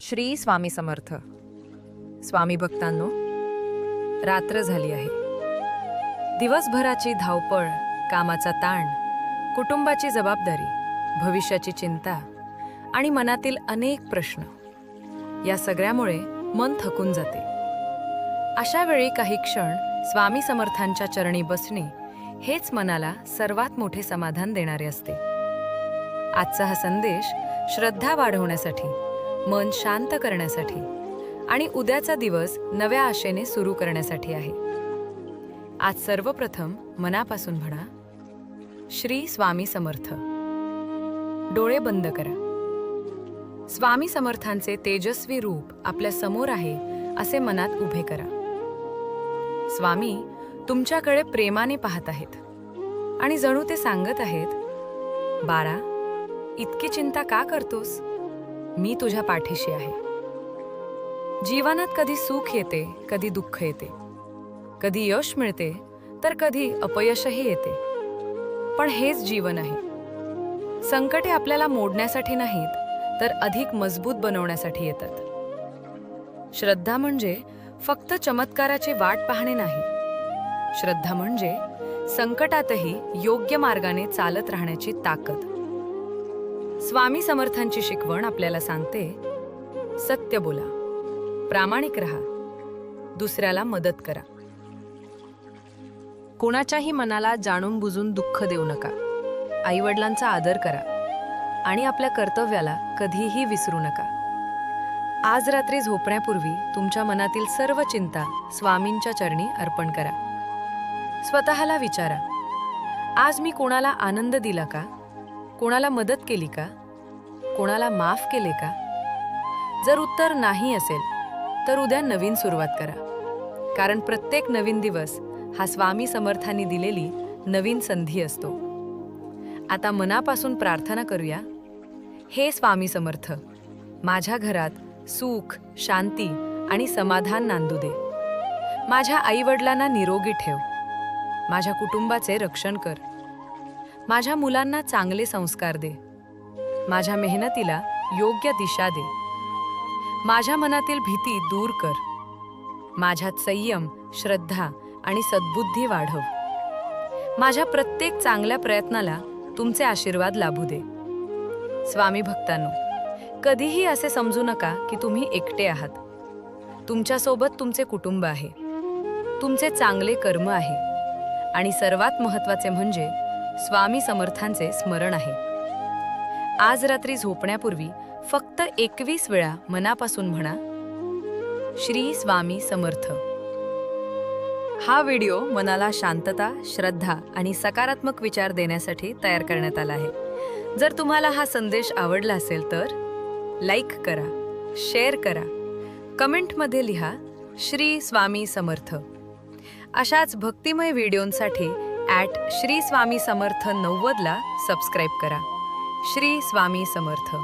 श्री स्वामी समर्थ. स्वामी भक्तांनो, रात्र झाली आहे. दिवसभराची धावपळ, कामाचा ताण, कुटुंबाची जबाबदारी, भविष्याची चिंता आणि मनातील अनेक प्रश्न, या सगळ्यामुळे मन थकून जाते. अशा वेळी काही क्षण स्वामी समर्थांच्या चरणी बसणे हेच मनाला सर्वात मोठे समाधान देणारे असते. आजचा हा संदेश श्रद्धा वाढवण्यासाठी, मन शांत करण्यासाठी आणि उद्याचा दिवस नव्या आशेने सुरू करण्यासाठी आहे. आज सर्वप्रथम मनापासून म्हणा, श्री स्वामी समर्थ. डोळे बंद करा. स्वामी समर्थांचे तेजस्वी रूप आपल्या समोर आहे असे मनात उभे करा. स्वामी तुमच्याकडे प्रेमाने पाहत आहेत आणि जणू ते सांगत आहेत, बाळा, इतकी चिंता का करतोस? मी तुझ्या पाठीशी आहे. जीवनात कधी सुख येते, कधी दुःख येते, कधी यश मिळते तर कधी अपयशही येते. पण हेच जीवन आहे. संकटे आपल्याला मोडण्यासाठी नाहीत तर अधिक मजबूत बनवण्यासाठी येतात. श्रद्धा म्हणजे फक्त चमत्काराची वाट पाहणे नाही. श्रद्धा म्हणजे संकटातही योग्य मार्गाने चालत राहण्याची ताकद. स्वामी समर्थांची शिकवण आपल्याला सांगते, सत्य बोला, प्रामाणिक रहा, दुसऱ्याला मदत करा. कोणाच्याही मनाला जाणून बुजून दुःख देऊ नका. आईवडिलांचा आदर करा आणि आपल्या कर्तव्याला कधीही विसरू नका. आज रात्री झोपण्यापूर्वी तुमच्या मनातील सर्व चिंता स्वामींच्या चरणी अर्पण करा. स्वतःला विचारा, आज मी कोणाला आनंद दिला का? कोणाला मदत केली का? कोणाला माफ केले का? जर उत्तर नाही असेल तर उद्या नवीन सुरुवात करा. कारण प्रत्येक नवीन दिवस हा स्वामी समर्थांनी दिलेली नवीन संधी असतो. आता मनापासून प्रार्थना करूया. हे स्वामी समर्थ, माझ्या घरात सुख, शांती आणि समाधान नांदू दे. माझ्या आईवडिलांना निरोगी ठेव. माझ्या कुटुंबाचे रक्षण कर. माझ्या मुलांना चांगले संस्कार दे. माझ्या मेहनतीला योग्य दिशा दे. माझ्या मनातील भीती दूर कर. माझ्यात संयम, श्रद्धा आणि सद्बुद्धी वाढव. माझ्या प्रत्येक चांगल्या प्रयत्नाला तुमचे आशीर्वाद लाभू दे. स्वामी भक्तांनो, कधीही असे समजू नका की तुम्ही एकटे आहात. तुमच्यासोबत तुमचे कुटुंब आहे, तुमचे चांगले कर्म आहे आणि सर्वात महत्त्वाचे म्हणजे स्वामी समर्थांचे स्मरण आहे. आज रात्री झोपण्यापूर्वी फक्त 21 वेळा मनापासून म्हणा, श्री स्वामी समर्थ. हा व्हिडिओ मनाला शांतता, श्रद्धा आणि सकारात्मक विचार देण्यासाठी तयार करण्यात आला आहे. जर तुम्हाला हा संदेश आवडला असेल तर लाईक करा, शेअर करा, कमेंटमध्ये लिहा, श्री स्वामी समर्थ. अशाच भक्तिमय व्हिडिओंसाठी @श्री स्वामी समर्थ 90 ला सबस्क्राईब करा. श्री स्वामी समर्थ.